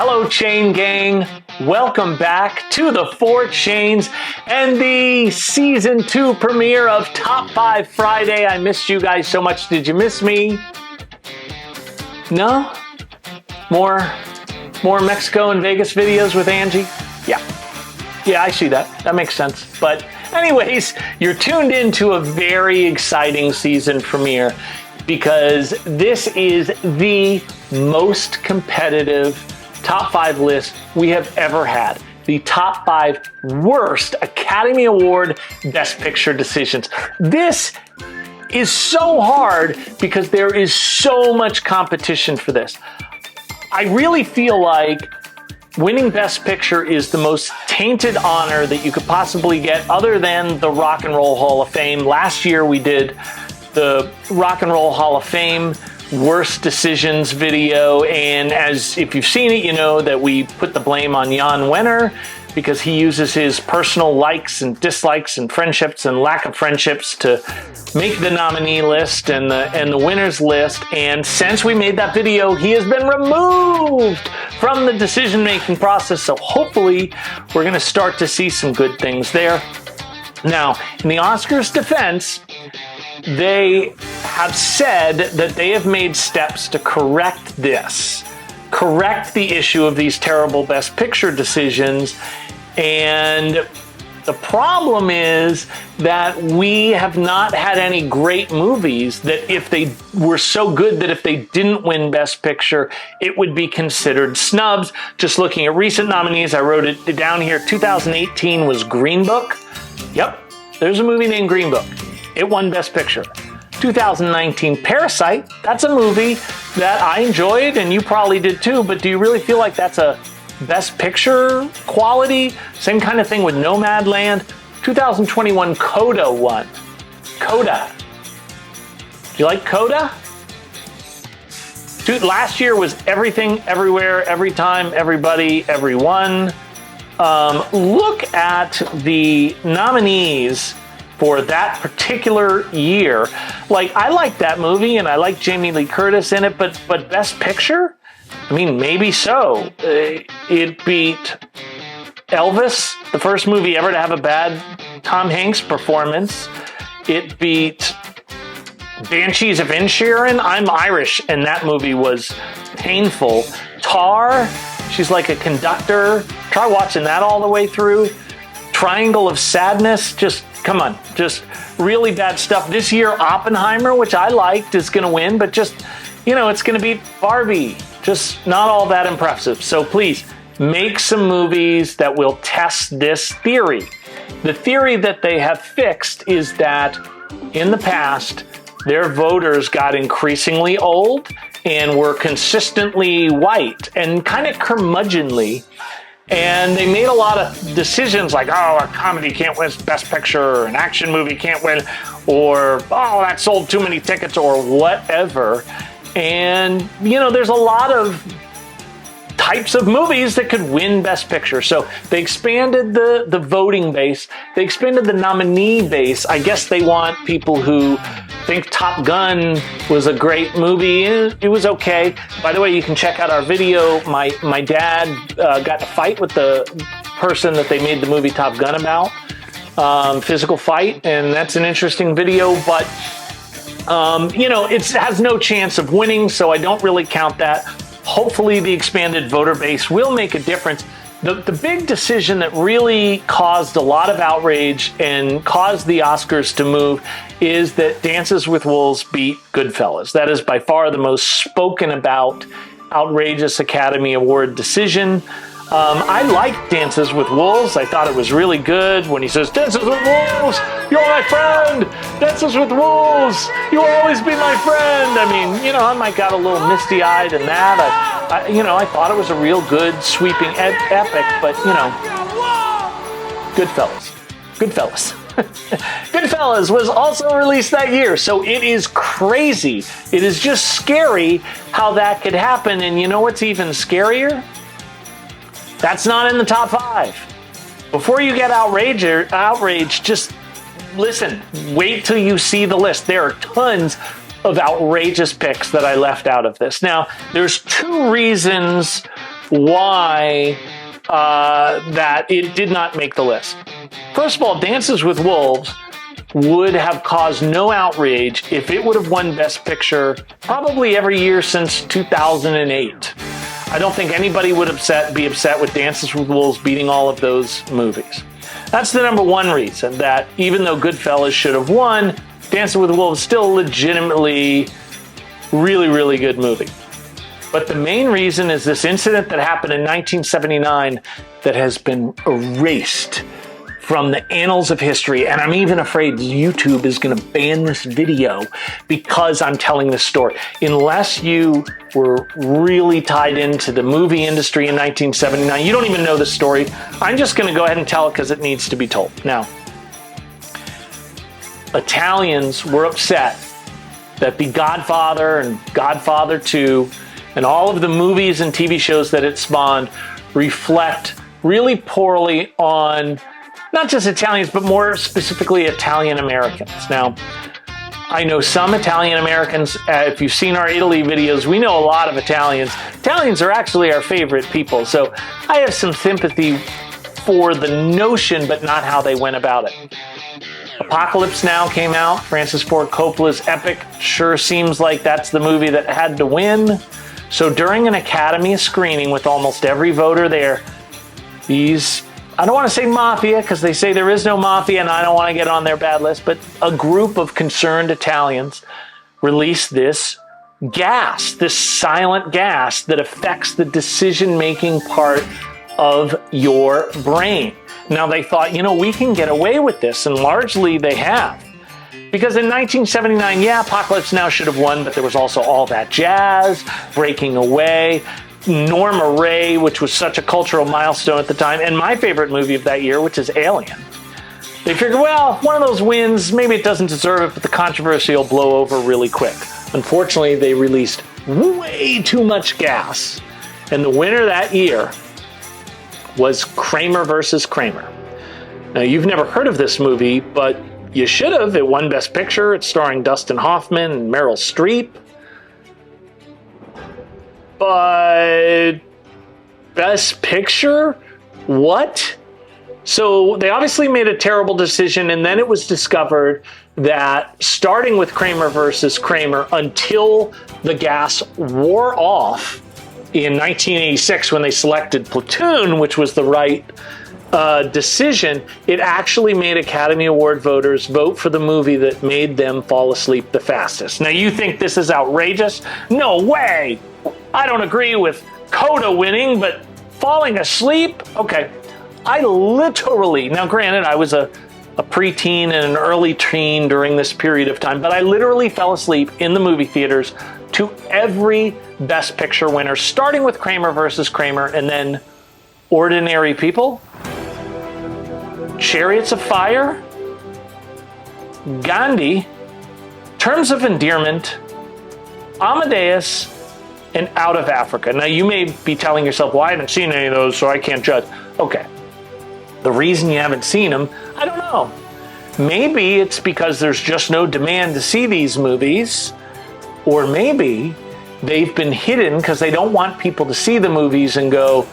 Hello, Chain Gang. Welcome back to the Four Chains and the Season 2 premiere of Top 5 Friday. I missed you guys so much. Did you miss me? No? More Mexico and Vegas videos with Angie? Yeah, I see that. That makes sense. But anyways, you're tuned into a very exciting season premiere because this is the most competitive top 5 list we have ever had. The top 5 worst Academy Award Best Picture decisions. This is so hard because there is so much competition for this. I really feel like winning Best Picture is the most tainted honor that you could possibly get other than the Rock and Roll Hall of Fame. Last year we did the Rock and Roll Hall of Fame worst decisions video, and as if you've seen it, you know that we put the blame on Jan Wenner because he uses his personal likes and dislikes and friendships and lack of friendships to make the nominee list and the winners list. And since we made that video, he has been removed from the decision-making process. So hopefully we're going to start to see some good things there. Now, in the Oscars' defense, they have said that they have made steps to correct this, correct the issue of these terrible Best Picture decisions. And the problem is that we have not had any great movies that if they were so good that if they didn't win Best Picture, it would be considered snubs. Just looking at recent nominees, I wrote it down here. 2018 was Green Book. Yep, there's a movie named Green Book. It won Best Picture. 2019 Parasite, that's a movie that I enjoyed and you probably did too, but do you really feel like that's a Best Picture quality? Same kind of thing with Nomadland. 2021 Coda won. Coda. Do you like Coda? Dude, last year was Everything, Everywhere, Every Time, Everybody, Everyone. Look at the nominees for that particular year. Like, I like that movie and I like Jamie Lee Curtis in it, but Best Picture? I mean, maybe so. It beat Elvis, the first movie ever to have a bad Tom Hanks performance. It beat Banshees of Inisherin. I'm Irish, and that movie was painful. Tar, she's like a conductor. Try watching that all the way through. Triangle of Sadness, just come on, just really bad stuff. This year, Oppenheimer, which I liked, is going to win, but just, you know, it's going to beat Barbie. Just not all that impressive. So please, make some movies that will test this theory. The theory that they have fixed is that in the past, their voters got increasingly old and were consistently white and kind of curmudgeonly. And they made a lot of decisions like, oh, a comedy can't win Best Picture, or an action movie can't win, or, oh, that sold too many tickets, or whatever. And, you know, there's a lot of types of movies that could win Best Picture. So they expanded the voting base. They expanded the nominee base. I guess they want people who think Top Gun was a great movie. It was okay. By the way, you can check out our video. My dad got in a fight with the person that they made the movie Top Gun about. Physical fight, and that's an interesting video, but you know, it has no chance of winning, so I don't really count that. Hopefully the expanded voter base will make a difference. The big decision that really caused a lot of outrage and caused the Oscars to move is that Dances with Wolves beat Goodfellas. That is by far the most spoken about outrageous Academy Award decision. I liked Dances with Wolves. I thought it was really good when he says, "Dances with Wolves, you're my friend. Dances with Wolves, you'll always be my friend." I mean, you know, I might got a little misty-eyed in that. You know, I thought it was a real good, sweeping epic, but, you know, Goodfellas. Goodfellas was also released that year, so it is crazy. It is just scary how that could happen, and you know what's even scarier? That's not in the top 5. Before you get outraged, just listen. Wait till you see the list. There are tons of outrageous picks that I left out of this. Now, there's 2 reasons why that it did not make the list. First of all, Dances with Wolves would have caused no outrage if it would have won Best Picture probably every year since 2008. I don't think anybody would be upset with Dances with Wolves beating all of those movies. That's the number one reason, that even though Goodfellas should have won, Dances with Wolves is still legitimately really, really good movie. But the main reason is this incident that happened in 1979 that has been erased from the annals of history. And I'm even afraid YouTube is going to ban this video because I'm telling this story. Unless you were really tied into the movie industry in 1979, you don't even know the story. I'm just going to go ahead and tell it because it needs to be told. Now, Italians were upset that The Godfather and Godfather 2 and all of the movies and TV shows that it spawned reflect really poorly on not just Italians, but more specifically Italian Americans. Now, I know some Italian Americans, if you've seen our Italy videos, we know a lot of Italians. Italians are actually our favorite people, so I have some sympathy for the notion, but not how they went about it. Apocalypse Now came out, Francis Ford Coppola's epic. Sure seems like that's the movie that had to win. So during an Academy screening with almost every voter there, these, I don't want to say mafia because they say there is no mafia and I don't want to get on their bad list, but a group of concerned Italians released this gas, this silent gas that affects the decision-making part of your brain. Now they thought, we can get away with this, and largely they have. Because in 1979, yeah, Apocalypse Now should have won, but there was also All That Jazz, Breaking Away, Norma Ray, which was such a cultural milestone at the time, and my favorite movie of that year, which is Alien. They figured, well, one of those wins, maybe it doesn't deserve it, but the controversy will blow over really quick. Unfortunately, they released way too much gas, and the winner that year was Kramer versus Kramer. Now, you've never heard of this movie, but you should have. It won Best Picture. It's starring Dustin Hoffman and Meryl Streep. But Best Picture? What? So they obviously made a terrible decision, and then it was discovered that starting with Kramer versus Kramer until the gas wore off in 1986 when they selected Platoon, which was the right decision, it actually made Academy Award voters vote for the movie that made them fall asleep the fastest. Now, you think this is outrageous? No way! I don't agree with Coda winning, but falling asleep? Okay. I literally, now granted, I was a preteen and an early teen during this period of time, but I literally fell asleep in the movie theaters to every Best Picture winner, starting with Kramer versus Kramer, and then Ordinary People, Chariots of Fire, Gandhi, Terms of Endearment, Amadeus, and Out of Africa. Now, you may be telling yourself, well, I haven't seen any of those, so I can't judge. Okay. The reason you haven't seen them, I don't know. Maybe it's because there's just no demand to see these movies, or maybe they've been hidden because they don't want people to see the movies and go,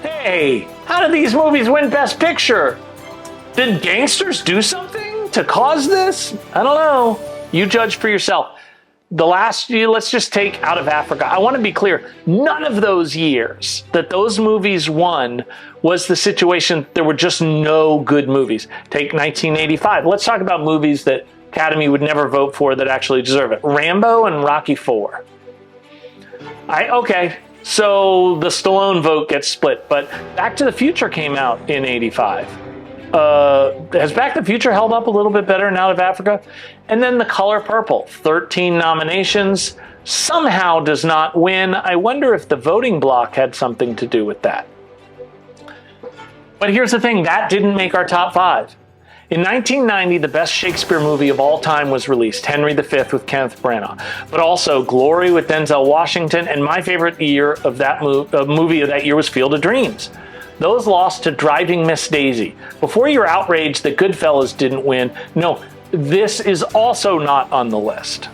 hey, how did these movies win Best Picture? Did gangsters do something to cause this? I don't know. You judge for yourself. The last year, let's just take Out of Africa. I want to be clear. None of those years that those movies won was the situation. There were just no good movies. Take 1985. Let's talk about movies that Academy would never vote for that actually deserve it. Rambo and Rocky IV. Okay, so the Stallone vote gets split, but Back to the Future came out in 85. Has Back to the Future held up a little bit better in Out of Africa? And then The Color Purple, 13 nominations, somehow does not win. I wonder if the voting block had something to do with that. But here's the thing, that didn't make our top 5. In 1990, the best Shakespeare movie of all time was released, Henry V with Kenneth Branagh, but also Glory with Denzel Washington, and my favorite year of that movie of that year was Field of Dreams. Those lost to Driving Miss Daisy. Before you're outraged that Goodfellas didn't win, no, this is also not on the list.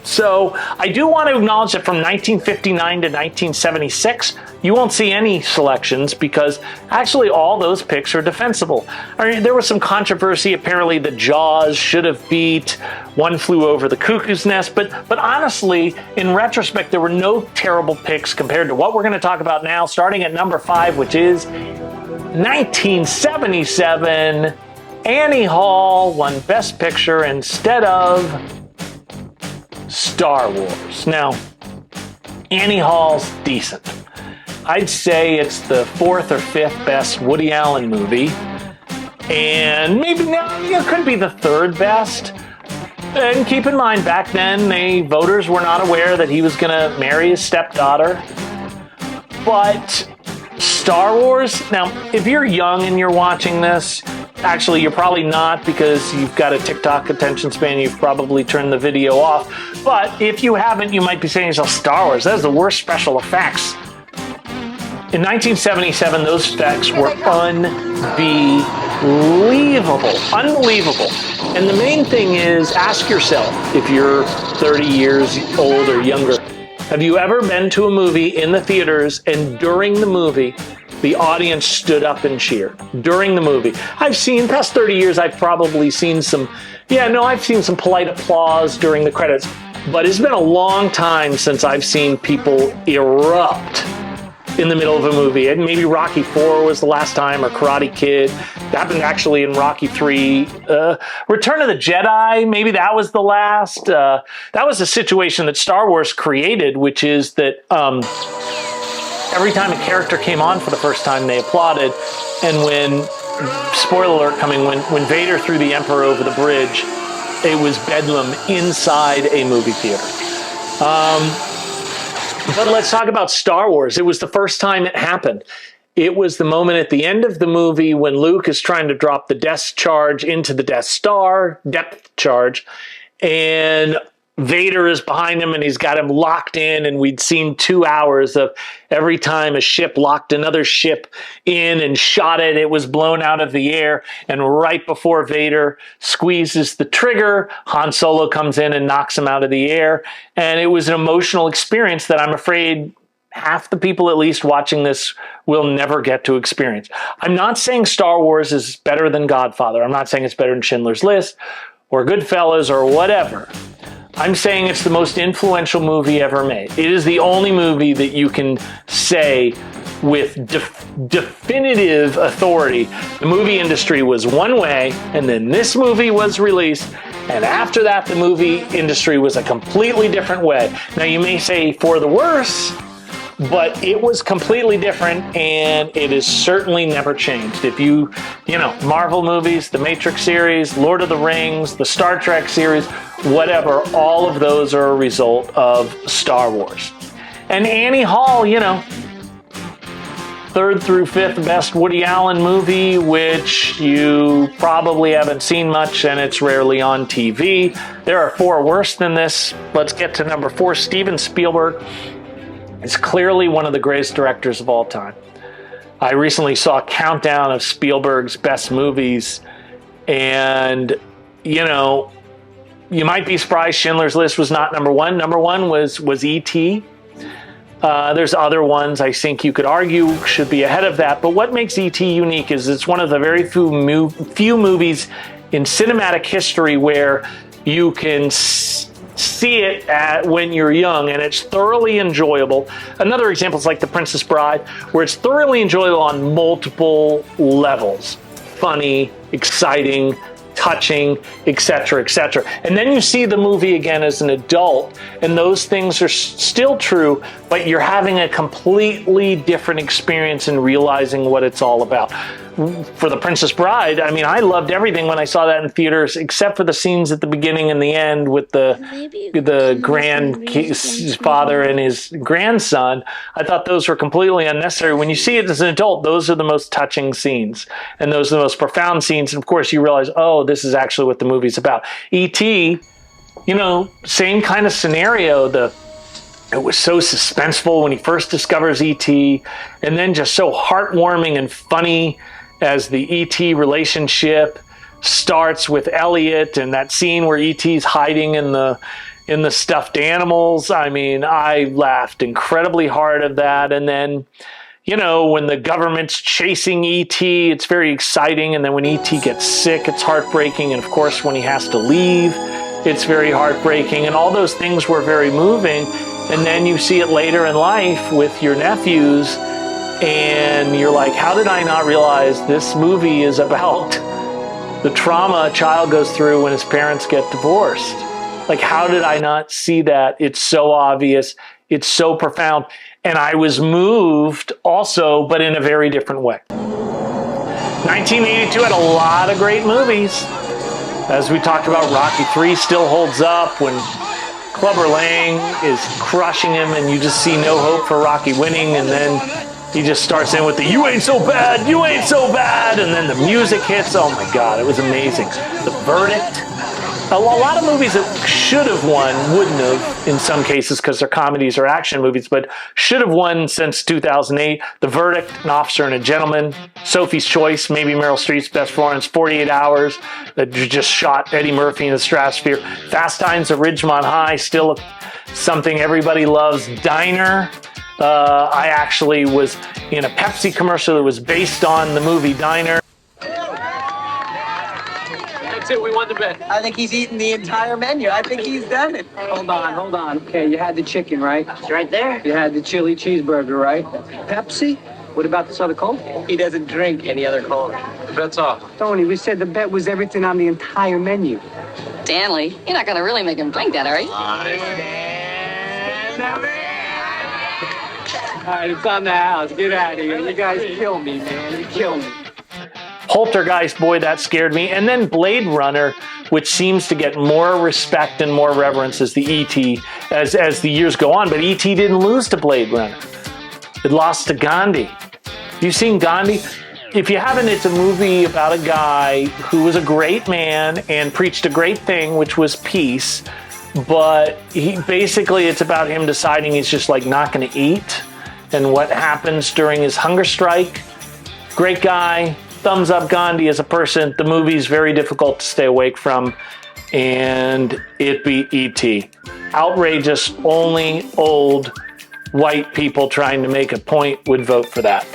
So I do want to acknowledge that from 1959 to 1976, you won't see any selections because actually all those picks are defensible. I mean, there was some controversy. Apparently the Jaws should have beat One Flew Over the Cuckoo's Nest, but honestly, in retrospect, there were no terrible picks compared to what we're going to talk about now, starting at number 5, which is 1977. Annie Hall won Best Picture instead of Star Wars. Now, Annie Hall's decent. I'd say it's the 4th or 5th best Woody Allen movie. And maybe now it could be the 3rd best. And keep in mind, back then, voters were not aware that he was going to marry his stepdaughter. But Star Wars, now, if you're young and you're watching this, actually, you're probably not because you've got a TikTok attention span. You've probably turned the video off. But if you haven't, you might be saying to yourself, Star Wars, that is the worst special effects. In 1977, those effects were unbelievable. Unbelievable. And the main thing is, ask yourself, if you're 30 years old or younger, have you ever been to a movie in the theaters and during the movie, the audience stood up and cheered during the movie? I've seen, past 30 years, I've probably seen I've seen some polite applause during the credits, but it's been a long time since I've seen people erupt in the middle of a movie. And maybe Rocky IV was the last time, or Karate Kid. That happened actually in Rocky III. Return of the Jedi, maybe that was the last. That was a situation that Star Wars created, which is that every time a character came on for the first time, they applauded. And when, spoiler alert coming, when Vader threw the Emperor over the bridge, it was bedlam inside a movie theater. But let's talk about Star Wars. It was the first time it happened. It was the moment at the end of the movie when Luke is trying to drop the Death Charge into the Death Star, depth charge, and Vader is behind him and he's got him locked in, and we'd seen 2 hours of every time a ship locked another ship in and shot it, it was blown out of the air. And right before Vader squeezes the trigger, Han Solo comes in and knocks him out of the air. And it was an emotional experience that I'm afraid half the people at least watching this will never get to experience. I'm not saying Star Wars is better than Godfather. I'm not saying it's better than Schindler's List or Goodfellas or whatever. I'm saying it's the most influential movie ever made. It is the only movie that you can say with definitive authority, the movie industry was one way, and then this movie was released, and after that, the movie industry was a completely different way. Now, you may say for the worse, but it was completely different, and it has certainly never changed. If you Marvel movies, the Matrix series, Lord of the Rings, the Star Trek series, whatever, all of those are a result of Star Wars. And Annie Hall, 3rd through 5th best Woody Allen movie, which you probably haven't seen much, and it's rarely on TV. There are 4 worse than this. Let's get to number 4. Steven Spielberg is clearly one of the greatest directors of all time. I recently saw a countdown of Spielberg's best movies, and, you might be surprised Schindler's List was not number 1. Number 1 was E.T. There's other ones I think you could argue should be ahead of that, but what makes E.T. unique is it's one of the very few movies in cinematic history where you can see it when you're young, and it's thoroughly enjoyable. Another example is like The Princess Bride, where it's thoroughly enjoyable on multiple levels. Funny, exciting, touching, etc., etc. And then you see the movie again as an adult, and those things are still true, but you're having a completely different experience in realizing what it's all about. For The Princess Bride, I loved everything when I saw that in theaters, except for the scenes at the beginning and the end with the grandfather and his grandson. I thought those were completely unnecessary. When you see it as an adult, those are the most touching scenes, and those are the most profound scenes. And of course, you realize, oh, this is actually what the movie's about. E.T., same kind of scenario. It was so suspenseful when he first discovers E.T., and then just so heartwarming and funny as the E.T. relationship starts with Elliot, and that scene where E.T.'s hiding in the in the stuffed animals. I mean, I laughed incredibly hard at that. And then, you know, when the government's chasing E.T., it's very exciting. And then when E.T. gets sick, it's heartbreaking. And of course, when he has to leave, it's very heartbreaking. And all those things were very moving. And then you see it later in life with your nephews, and you're like, how did I not realize this movie is about the trauma a child goes through when his parents get divorced? Like, how did I not see that? It's so obvious. It's so profound. And I was moved also, but in a very different way. 1982 had a lot of great movies. As we talked about, Rocky III still holds up when Clubber Lang is crushing him and you just see no hope for Rocky winning, and then he just starts in with the "you ain't so bad, you ain't so bad," and then the music hits. Oh my God, it was amazing. The Verdict. A lot of movies that should have won, wouldn't have in some cases because they're comedies or action movies, but should have won since 2008. The Verdict, An Officer and a Gentleman, Sophie's Choice, maybe Meryl Streep's best performance, 48 Hours, that just shot Eddie Murphy in the stratosphere. Fast Times at Ridgemont High, still something everybody loves. Diner. I actually was in a Pepsi commercial that was based on the movie Diner. That's it, we won the bet. I think he's eaten the entire menu. I think he's done it. Hold on. Okay, you had the chicken, right? It's right there. You had the chili cheeseburger, right? Pepsi? What about this other Coke? He doesn't drink any other Coke. The bet's off. Tony, we said the bet was everything on the entire menu. Stanley, you're not gonna really make him drink that, are you? All right, it's on the house. Get out of here. You guys kill me, man. You kill me. Poltergeist, boy, that scared me. And then Blade Runner, which seems to get more respect and more reverence as the E.T. as the years go on. But E.T. didn't lose to Blade Runner. It lost to Gandhi. Have you seen Gandhi? If you haven't, it's a movie about a guy who was a great man and preached a great thing, which was peace. But it's about him deciding he's just like not going to eat, and what happens during his hunger strike. Great guy. Thumbs up Gandhi as a person. The movie's very difficult to stay awake from. And It Be E.T. Outrageous. Only old white people trying to make a point would vote for that.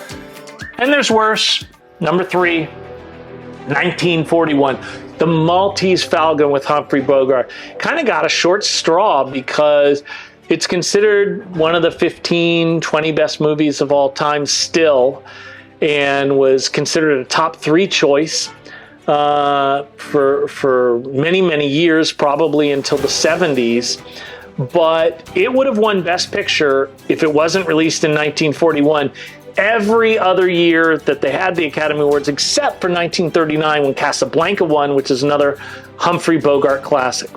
And there's worse. Number 3, 1941. The Maltese Falcon with Humphrey Bogart. Kind of got a short straw because it's considered one of the 15, 20 best movies of all time still, and was considered a top 3 choice for many, many years, probably until the 70s. But it would have won Best Picture if it wasn't released in 1941 every other year that they had the Academy Awards, except for 1939 when Casablanca won, which is another Humphrey Bogart classic.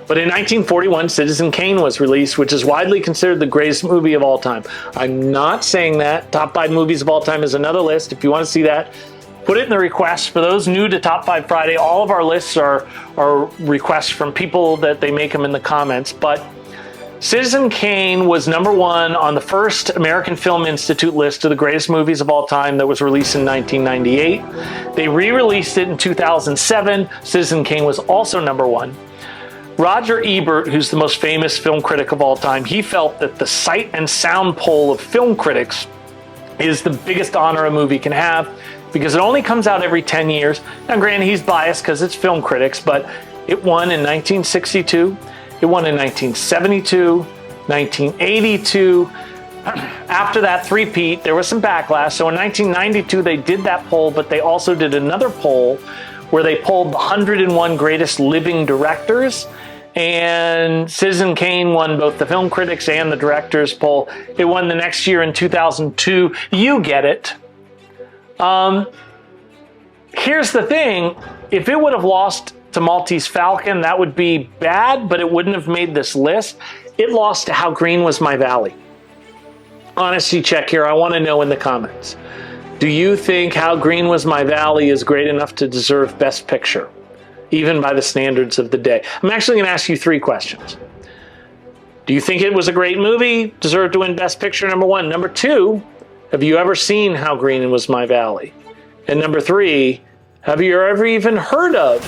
But in 1941, Citizen Kane was released, which is widely considered the greatest movie of all time. I'm not saying that. Top 5 movies of all time is another list. If you want to see that, put it in the requests. For those new to Top 5 Friday, all of our lists are requests from people that they make them in the comments. But Citizen Kane was number 1 on the first American Film Institute list of the greatest movies of all time that was released in 1998. They re-released it in 2007. Citizen Kane was also number 1. Roger Ebert, who's the most famous film critic of all time, he felt that the Sight and Sound poll of film critics is the biggest honor a movie can have because it only comes out every 10 years. Now, granted, he's biased because it's film critics, but it won in 1962, it won in 1972, 1982. After that three-peat, there was some backlash. So in 1992, they did that poll, but they also did another poll where they polled the 101 greatest living directors. And Citizen Kane won both the film critics and the directors poll. It won the next year in 2002. You get it. Here's the thing. If it would have lost to Maltese Falcon, that would be bad, but it wouldn't have made this list. It lost to How Green Was My Valley. Honesty check here. I want to know in the comments. Do you think How Green Was My Valley is great enough to deserve Best Picture, even by the standards of the day? I'm actually going to ask you 3 questions. Do you think it was a great movie, deserved to win Best Picture, number 1? Number 2, have you ever seen How Green Was My Valley? And number 3, have you ever even heard of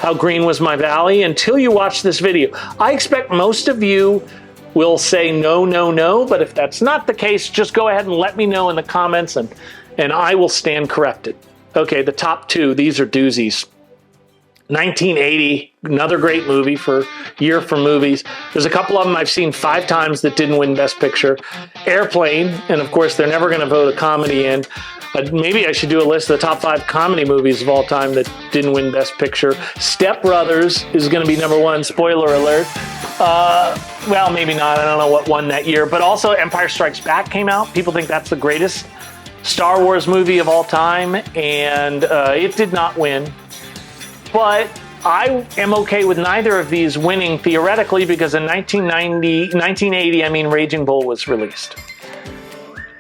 How Green Was My Valley until you watch this video. I expect most of you will say no, no, no, but if that's not the case, just go ahead and let me know in the comments and I will stand corrected. Okay, the top two, these are doozies. 1980, another great movie for year for movies. There's a couple of them I've seen 5 times that didn't win Best Picture. Airplane, and of course they're never going to vote a comedy in. Maybe I should do a list of the top 5 comedy movies of all time that didn't win Best Picture. Step Brothers is going to be number 1, spoiler alert. Well, maybe not, I don't know what won that year. But also Empire Strikes Back came out. People think that's the greatest Star Wars movie of all time, and it did not win. But I am okay with neither of these winning theoretically because in 1980, Raging Bull was released.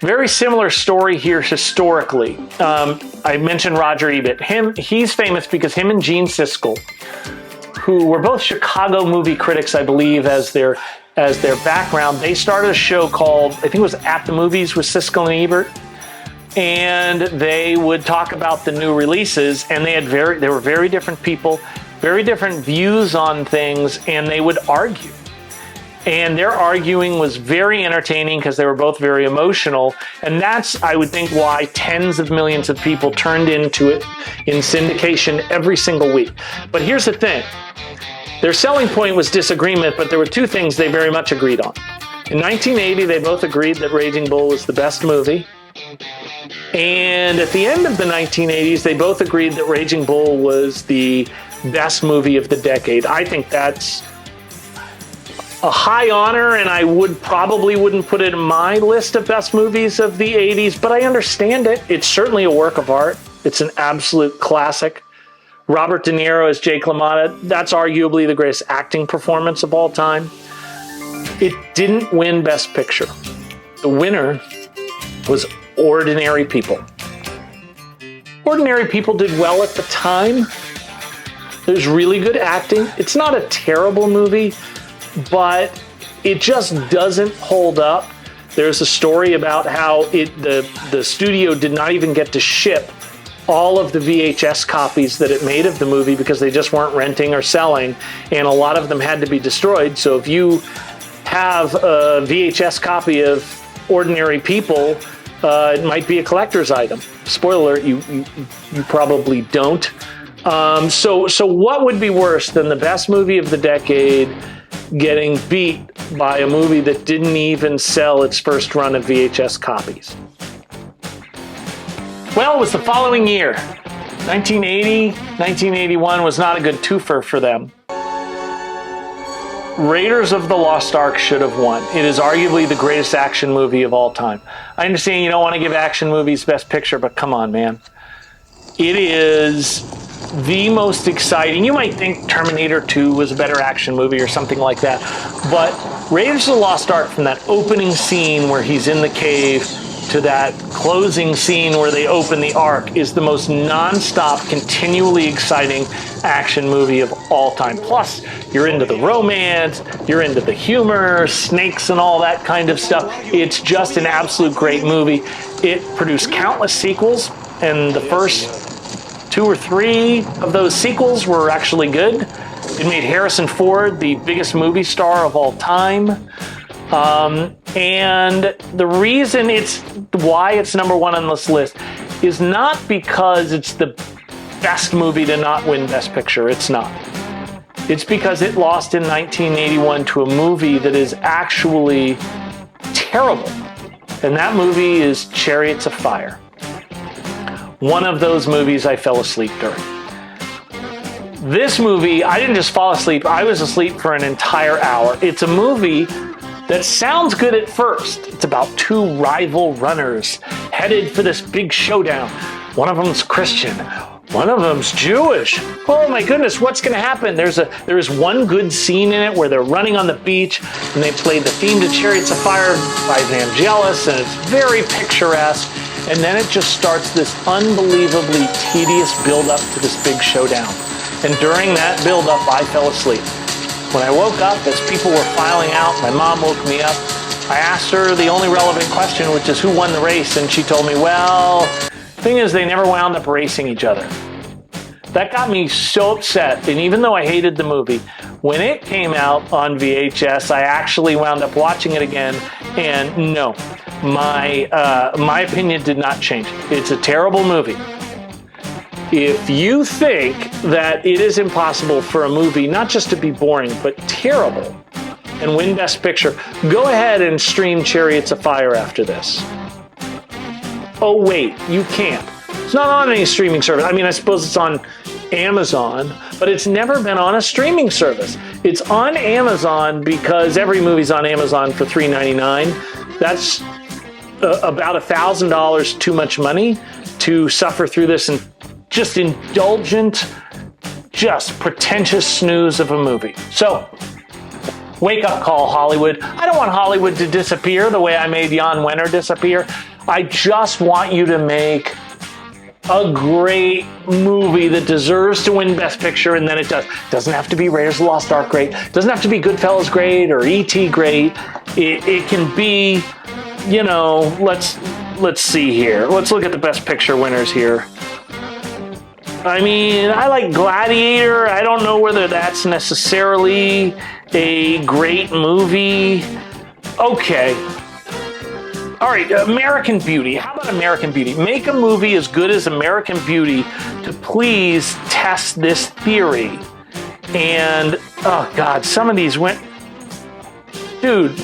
Very similar story here historically. I mentioned Roger Ebert. He's famous because him and Gene Siskel, who were both Chicago movie critics, I believe, as their background, they started a show called, I think it was At the Movies with Siskel and Ebert. And they would talk about the new releases, and they were very different people, very different views on things, and they would argue. And their arguing was very entertaining because they were both very emotional, and that's, I would think, why tens of millions of people turned into it in syndication every single week. But here's the thing. Their selling point was disagreement, but there were 2 things they very much agreed on. In 1980, they both agreed that Raging Bull was the best movie. And at the end of the 1980s, they both agreed that Raging Bull was the best movie of the decade. I think that's a high honor, and I probably wouldn't put it in my list of best movies of the 80s, but I understand it. It's certainly a work of art. It's an absolute classic. Robert De Niro as Jake LaMotta, that's arguably the greatest acting performance of all time. It didn't win Best Picture. The winner was Ordinary People. Ordinary People did well at the time. There's really good acting. It's not a terrible movie, but it just doesn't hold up. There's a story about how the studio did not even get to ship all of the VHS copies that it made of the movie because they just weren't renting or selling, and a lot of them had to be destroyed. So if you have a VHS copy of Ordinary People, it might be a collector's item. Spoiler alert, you probably don't. So what would be worse than the best movie of the decade getting beat by a movie that didn't even sell its first run of VHS copies? Well, it was the following year. 1980, 1981 was not a good twofer for them. Raiders of the Lost Ark should have won. It is arguably the greatest action movie of all time. I understand you don't want to give action movies Best Picture, but come on, man. It is the most exciting. You might think Terminator 2 was a better action movie or something like that, but Raiders of the Lost Ark, from that opening scene where he's in the cave to that closing scene where they open the Ark, is the most non-stop, continually exciting action movie of all time. Plus, you're into the romance, you're into the humor, snakes and all that kind of stuff. It's just an absolute great movie. It produced countless sequels, and the first 2 or 3 of those sequels were actually good. It made Harrison Ford the biggest movie star of all time. And the reason why it's number 1 on this list is not because it's the best movie to not win Best Picture. It's not. It's because it lost in 1981 to a movie that is actually terrible. And that movie is Chariots of Fire. One of those movies I fell asleep during. This movie, I didn't just fall asleep, I was asleep for an entire hour. It's a movie that sounds good at first. It's about 2 rival runners headed for this big showdown. One of them's Christian, one of them's Jewish. Oh my goodness, what's gonna happen? There is one good scene in it where they're running on the beach and they play the theme to Chariots of Fire by Vangelis, and it's very picturesque. And then it just starts this unbelievably tedious build-up to this big showdown. And during that build-up, I fell asleep. When I woke up, as people were filing out, my mom woke me up. I asked her the only relevant question, which is who won the race, and she told me, well, the thing is they never wound up racing each other. That got me so upset. And even though I hated the movie, when it came out on VHS, I actually wound up watching it again. And no, my opinion did not change. It's a terrible movie. If you think that it is impossible for a movie not just to be boring, but terrible and win Best Picture, go ahead and stream Chariots of Fire after this. Oh, wait, you can't. It's not on any streaming service. I mean, I suppose it's on Amazon, but it's never been on a streaming service. It's on Amazon because every movie's on Amazon for $3.99. That's about $1,000 too much money to suffer through this and just indulgent, just pretentious snooze of a movie. So, wake up call, Hollywood. I don't want Hollywood to disappear the way I made Jan Wenner disappear. I just want you to make a great movie that deserves to win Best Picture, and then it does. Doesn't have to be Raiders of the Lost Ark great. Doesn't have to be Goodfellas great or E.T. great. It can be, you know, let's see here. Let's look at the Best Picture winners here. I mean, I like Gladiator. I don't know whether that's necessarily a great movie. Okay. All right, American Beauty. How about American Beauty? Make a movie as good as American Beauty to please test this theory. And, oh God, some of these went... Dude,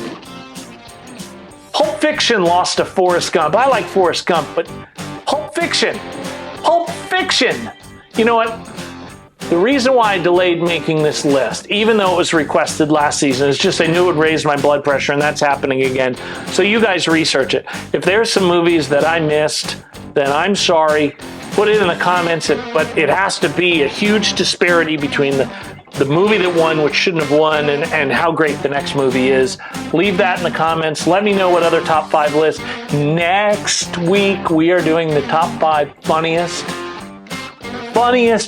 Pulp Fiction lost to Forrest Gump. I like Forrest Gump, but Pulp Fiction. You know what? The reason why I delayed making this list, even though it was requested last season, is just I knew it would raise my blood pressure, and that's happening again. So you guys research it. If there's some movies that I missed, then I'm sorry. Put it in the comments, but it has to be a huge disparity between the movie that won, which shouldn't have won, and how great the next movie is. Leave that in the comments. Let me know what other top 5 lists. Next week, we are doing the top 5 funniest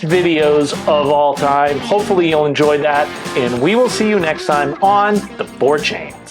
videos of all time. Hopefully you'll enjoy that, and we will see you next time on The 4 Chains.